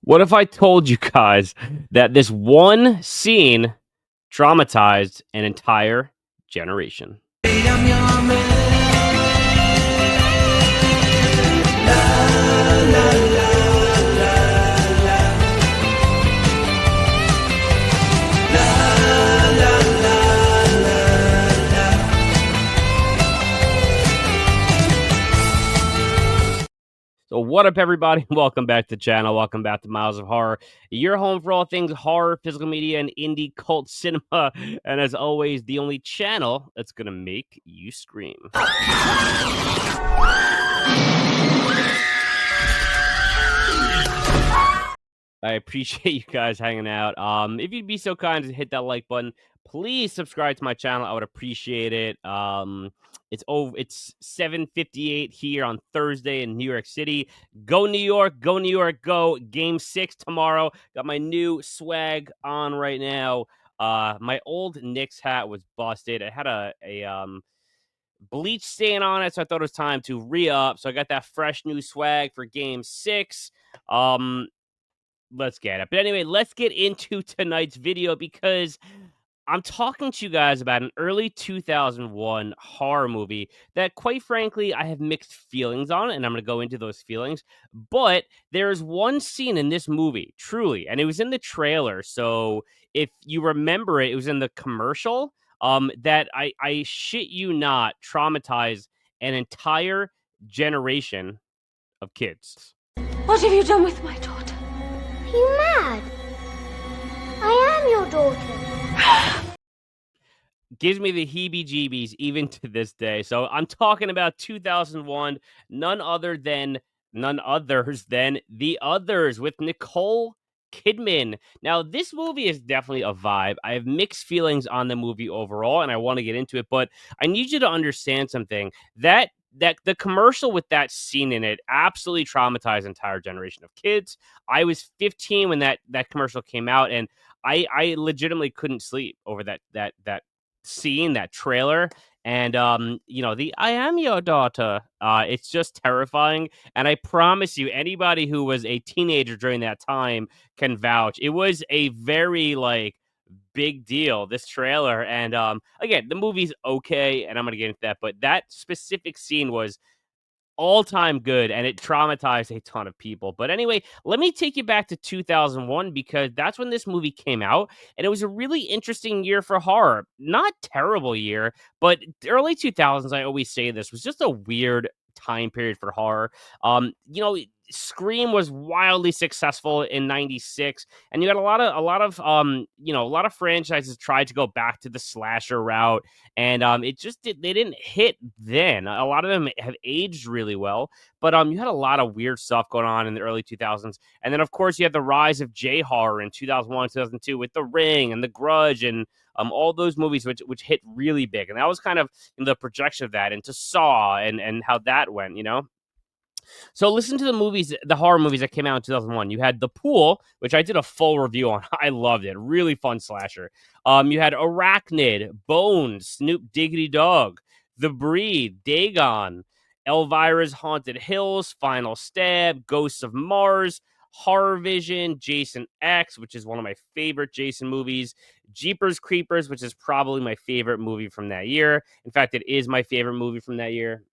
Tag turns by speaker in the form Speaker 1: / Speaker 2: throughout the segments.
Speaker 1: What if I told you guys that this one scene traumatized an entire generation? So, what up, everybody? Welcome back to the channel. Welcome back to Miles of Horror, your home for all things horror, physical media, and indie cult cinema. And as always, the only channel that's going to make you scream. I appreciate you guys hanging out. If you'd be so kind to hit that like button, please subscribe to my channel. I would appreciate it. It's 7:58 here on Thursday in New York City. Go New York, go New York, go. Game 6 tomorrow. Got my new swag on right now. My old Knicks hat was busted. It had a bleach stain on it, so I thought it was time to re-up. So I got that fresh new swag for game 6. Let's get it. But anyway, let's get into tonight's video because I'm talking to you guys about an early 2001 horror movie that, quite frankly, I have mixed feelings on, and I'm going to go into those feelings. But there's one scene in this movie, truly, and it was in the trailer. So if you remember it, it was in the commercial that I shit you not traumatized an entire generation of kids.
Speaker 2: What have you done with my daughter?
Speaker 3: Are you mad? I am your daughter.
Speaker 1: Gives me the heebie-jeebies even to this day. So I'm talking about 2001, none others than The Others with Nicole Kidman. Now, this movie is definitely a vibe. I have mixed feelings on the movie overall, and I want to get into it, but I need you to understand something. That the commercial with that scene in it absolutely traumatized an entire generation of kids. I was 15 when that commercial came out, and I legitimately couldn't sleep over that scene, that trailer. And the I am your daughter. It's just terrifying. And I promise you, anybody who was a teenager during that time can vouch. It was a very big deal, this trailer. And again, the movie's okay, and I'm gonna get into that, but that specific scene was all-time good, and it traumatized a ton of people. But anyway, let me take you back to 2001 because that's when this movie came out, and it was a really interesting year for horror. Not terrible year, but early 2000s, I always say this, was just a weird time period for horror. Scream was wildly successful in 96, and you got a lot of franchises tried to go back to the slasher route, and they didn't hit then. A lot of them have aged really well, but you had a lot of weird stuff going on in the early 2000s. And then of course you had the rise of J horror in 2001, 2002 with The Ring and The Grudge and all those movies which hit really big. And that was kind of the projection of that into Saw and how that went. So listen to the horror movies that came out in 2001. You had The Pool, which I did a full review on. I loved it. Really fun slasher. You had Arachnid, Bones, Snoop Diggity Dog, The Breed, Dagon, Elvira's Haunted Hills, Final Stab, Ghosts of Mars, Horror Vision, Jason X, which is one of my favorite Jason movies, Jeepers Creepers, which is probably my favorite movie from that year. In fact, it is my favorite movie from that year.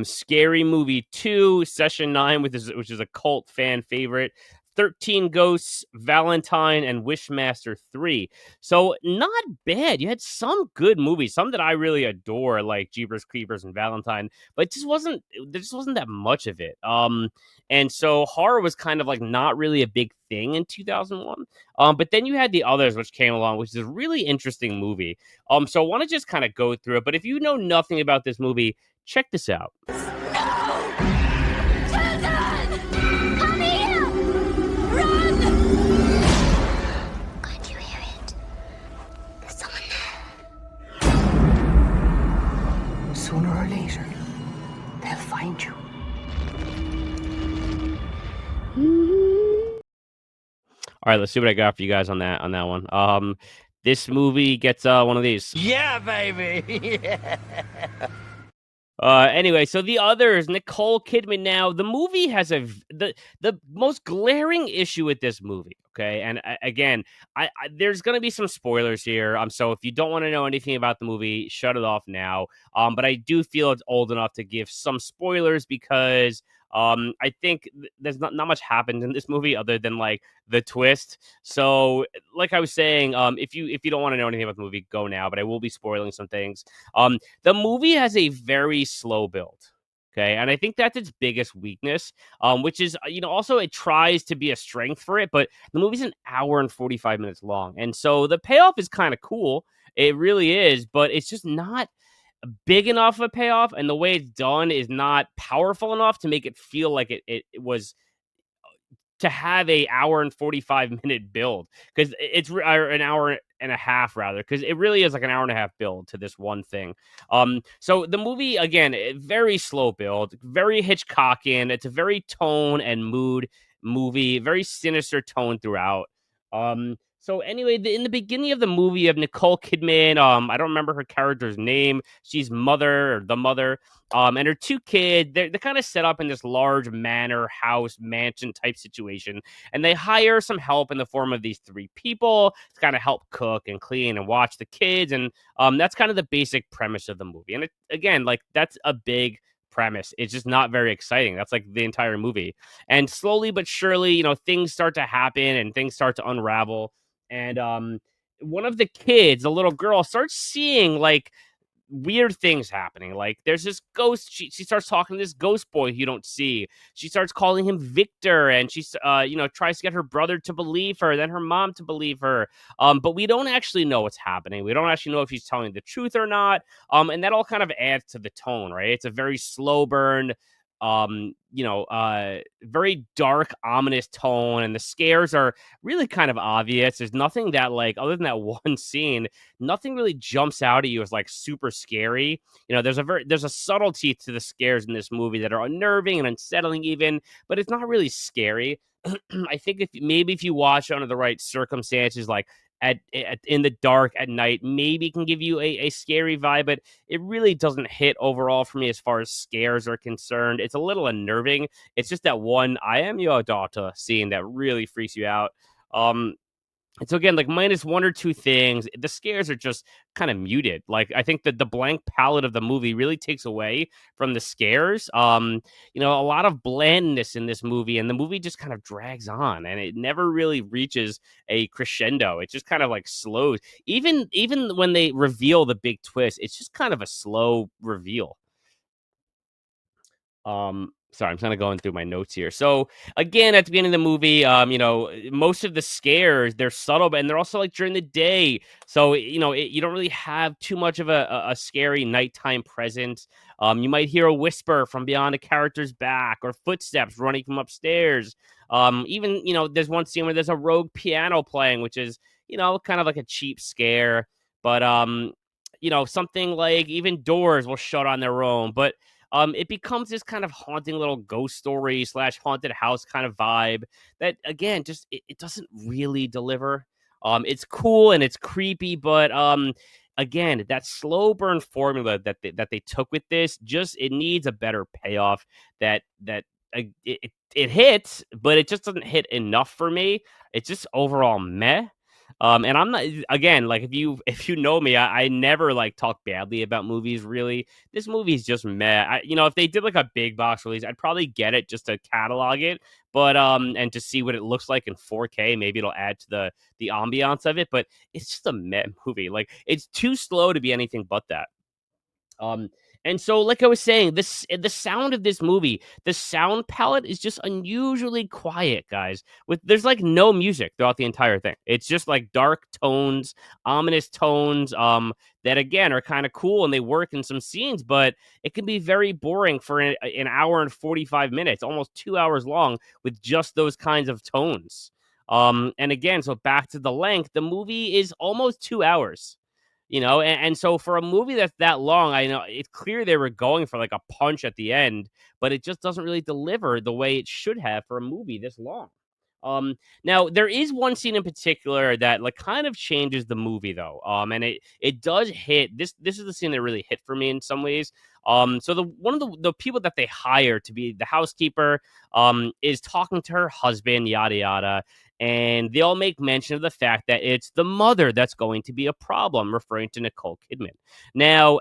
Speaker 1: Scary Movie 2, Session 9, which is a cult fan favorite. 13 Ghosts, Valentine, and Wishmaster 3. So not bad. You had some good movies, some that I really adore, like Jeepers Creepers and Valentine, but there just wasn't that much of it. And so horror was kind of like not really a big thing in 2001. But then you had The Others, which came along, which is a really interesting movie. So I want to just kind of go through it. But if you know nothing about this movie, check this out.
Speaker 2: No! Children! Come here! Run!
Speaker 3: Can't you hear it? There's someone there.
Speaker 4: Sooner or later, they'll find you.
Speaker 1: All right, let's see what I got for you guys on that one. This movie gets one of these.
Speaker 4: Yeah, baby! Yeah.
Speaker 1: Anyway, so The Others, Nicole Kidman. Now, the movie has the most glaring issue with this movie, okay? And again, I there's gonna be some spoilers here. So if you don't want to know anything about the movie, shut it off now. But I do feel it's old enough to give some spoilers because I think there's not much happens in this movie other than like the twist. So, like I was saying, if you don't want to know anything about the movie, go now. But I will be spoiling some things. The movie has a very slow build. Okay. And I think that's its biggest weakness, which is, also it tries to be a strength for it, but the movie's an hour and 45 minutes long. And so the payoff is kind of cool. It really is, but it's just not big enough of a payoff. And the way it's done is not powerful enough to make it feel like it was to have a hour and 45-minute build because it's or an hour and a half rather because it really is like an hour and a half build to this one thing. So the movie again, very slow build, very Hitchcockian. It's a very tone and mood movie, very sinister tone throughout. So anyway, in the beginning of the movie, you have Nicole Kidman. I don't remember her character's name. She's mother or the mother. And her two kids, they're kind of set up in this large manor house mansion type situation, and they hire some help in the form of these three people to kind of help cook and clean and watch the kids, and that's kind of the basic premise of the movie. And again, like that's a big premise. It's just not very exciting. That's like the entire movie, and slowly but surely, things start to happen and things start to unravel, and one of the kids, a little girl, starts seeing like weird things happening. Like there's this ghost. She starts talking to this ghost boy you don't see. She starts calling him Victor, and she's tries to get her brother to believe her, then her mom to believe her. But we don't actually know what's happening. We don't actually know if she's telling the truth or not. And that all kind of adds to the tone, right? It's a very slow burn. Very dark, ominous tone, and the scares are really kind of obvious. There's nothing that like other than that one scene, nothing really jumps out at you as like super scary. There's a subtlety to the scares in this movie that are unnerving and unsettling even, but it's not really scary. I think if you watch under the right circumstances, like in the dark at night, maybe can give you a scary vibe, but it really doesn't hit overall for me as far as scares are concerned. It's a little unnerving. It's just that one "I am your daughter" scene that really freaks you out. Um, and so again, like minus one or two things, the scares are just kind of muted. Like I think that the blank palette of the movie really takes away from the scares. A lot of blandness in this movie, and the movie just kind of drags on, and it never really reaches a crescendo. It just kind of like slows. Even when they reveal the big twist, it's just kind of a slow reveal. Sorry, I'm kind of going through my notes here. So again, at the beginning of the movie, most of the scares they're subtle, and they're also like during the day. So you don't really have too much of a scary nighttime presence. You might hear a whisper from beyond a character's back, or footsteps running from upstairs. Even there's one scene where there's a rogue piano playing, which is kind of like a cheap scare. But something like even doors will shut on their own, but it becomes this kind of haunting little ghost story slash haunted house kind of vibe that again just it doesn't really deliver. It's cool and it's creepy, but again, that slow burn formula that they took with this, just it needs a better payoff. That it hits, but it just doesn't hit enough for me. It's just overall meh. And I'm not again like if you know me, I never like talk badly about movies really. This movie is just meh. If they did like a big box release, I'd probably get it just to catalog it, but and to see what it looks like in 4K. Maybe it'll add to the ambiance of it, but it's just a meh movie. Like it's too slow to be anything but that. Um, and so, like I was saying, the sound of this movie, the sound palette is just unusually quiet, guys. There's like no music throughout the entire thing. It's just like dark tones, ominous tones, that again are kind of cool and they work in some scenes, but it can be very boring for an hour and 45 minutes, almost 2 hours long, with just those kinds of tones. And again, so back to the length, the movie is almost 2 hours. And so for a movie that's that long, I know it's clear they were going for like a punch at the end, but it just doesn't really deliver the way it should have for a movie this long. Now there is one scene in particular that like kind of changes the movie though. And it does hit this is the scene that really hit for me in some ways. So one of the people that they hire to be the housekeeper is talking to her husband, yada yada, and they all make mention of the fact that it's the mother that's going to be a problem, referring to Nicole Kidman. Now,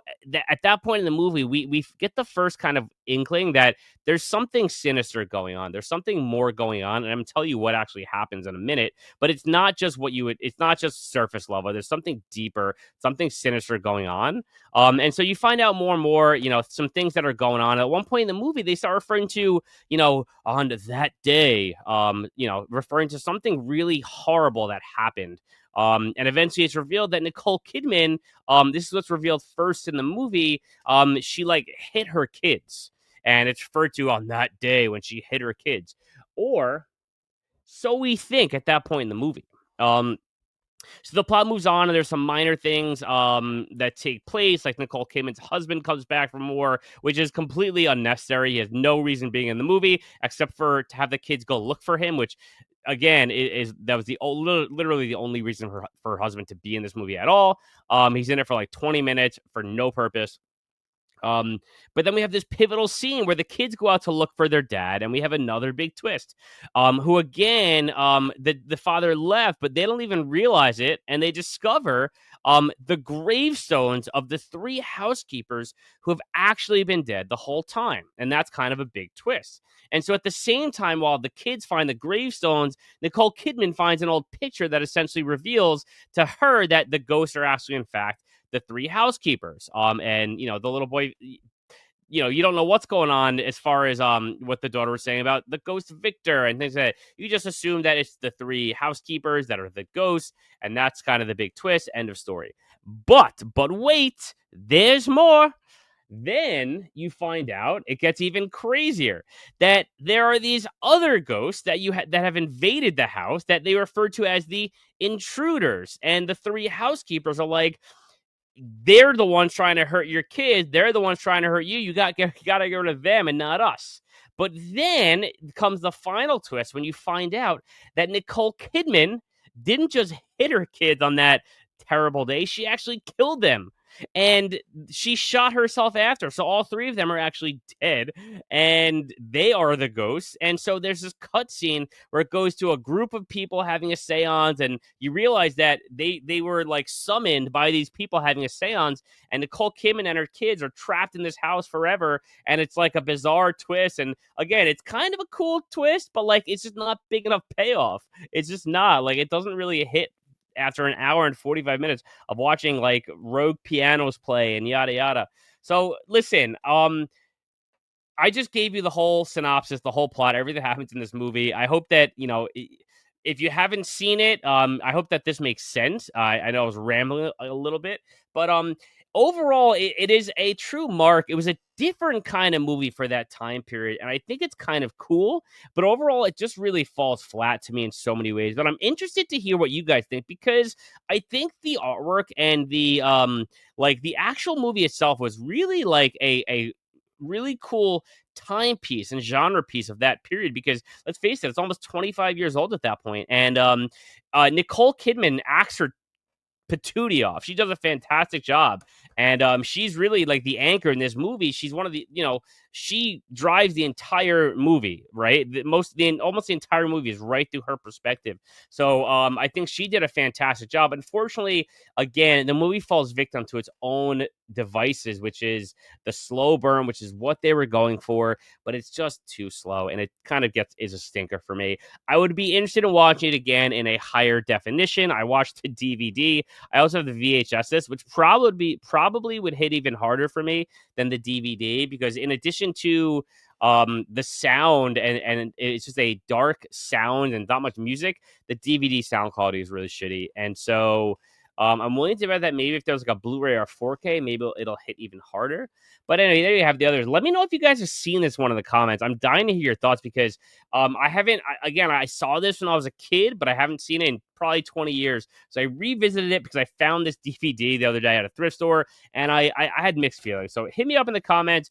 Speaker 1: at that point in the movie, we get the first kind of inkling that there's something sinister going on. There's something more going on, and I'm gonna tell you what actually happens in a minute. But it's not just what you would. It's not just surface level. There's something deeper, something sinister going on. And so you find out more and more, some things that are going on. At one point in the movie, they start referring to, on that day, referring to something really horrible that happened. And eventually it's revealed that Nicole Kidman, this is what's revealed first in the movie, she like hit her kids. And it's referred to on that day when she hit her kids. Or so we think at that point in the movie. So the plot moves on, and there's some minor things that take place, like Nicole Kidman's husband comes back from war, which is completely unnecessary. He has no reason being in the movie except for to have the kids go look for him, which again is that was literally the only reason for her husband to be in this movie at all. He's in it for like 20 minutes for no purpose. Um, but then we have this pivotal scene where the kids go out to look for their dad, and we have another big twist. Who again, the father left, but they don't even realize it, and they discover the gravestones of the three housekeepers who have actually been dead the whole time, and that's kind of a big twist. And so at the same time, while the kids find the gravestones, Nicole Kidman finds an old picture that essentially reveals to her that the ghosts are actually, in fact, the three housekeepers. And the little boy, you don't know what's going on as far as what the daughter was saying about the ghost Victor and things like that. You just assume that it's the three housekeepers that are the ghosts, and that's kind of the big twist. End of story. But wait, there's more. Then you find out it gets even crazier that there are these other ghosts that have invaded the house that they refer to as the intruders, and the three housekeepers are like, they're the ones trying to hurt your kids. They're the ones trying to hurt you. You got to get rid of them and not us. But then comes the final twist when you find out that Nicole Kidman didn't just hit her kids on that terrible day. She actually killed them. And she shot herself after. So all three of them are actually dead. And they are the ghosts. And so there's this cutscene where it goes to a group of people having a seance, and you realize that they were like summoned by these people having a seance, and Nicole Kidman and her kids are trapped in this house forever, and it's like a bizarre twist. And again, it's kind of a cool twist, but like it's just not big enough payoff. It's just not like, it doesn't really hit after an hour and 45 minutes of watching like rogue pianos play and yada yada. So listen, I just gave you the whole synopsis, the whole plot, everything that happens in this movie. I hope that, if you haven't seen it, I hope that this makes sense. I know I was rambling a little bit, but overall, it is a true mark. It was a different kind of movie for that time period, and I think it's kind of cool. But overall, it just really falls flat to me in so many ways. But I'm interested to hear what you guys think, because I think the artwork and the actual movie itself was really like a really cool timepiece and genre piece of that period, because let's face it, it's almost 25 years old at that point. And Nicole Kidman acts her patootie off. She does a fantastic job, and she's really like the anchor in this movie. She's one of the, she drives the entire movie, right? Almost the entire movie is right through her perspective. So I think she did a fantastic job. Unfortunately, again, the movie falls victim to its own devices, which is the slow burn, which is what they were going for, but it's just too slow, and it kind of is a stinker for me. I would be interested in watching it again in a higher definition. I watched the DVD. I also have the VHS, which probably would hit even harder for me than the DVD, because in addition to the sound, and it's just a dark sound and not much music, the DVD sound quality is really shitty. And so I'm willing to bet that maybe if there was like a Blu-ray or 4K, maybe it'll hit even harder. But anyway, there you have the others. Let me know if you guys have seen this one in the comments. I'm dying to hear your thoughts, because I haven't. I saw this when I was a kid, but I haven't seen it in probably 20 years. So I revisited it because I found this DVD the other day at a thrift store, and I had mixed feelings. So hit me up in the comments.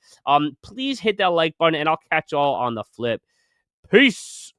Speaker 1: Please hit that like button, and I'll catch y'all on the flip. Peace.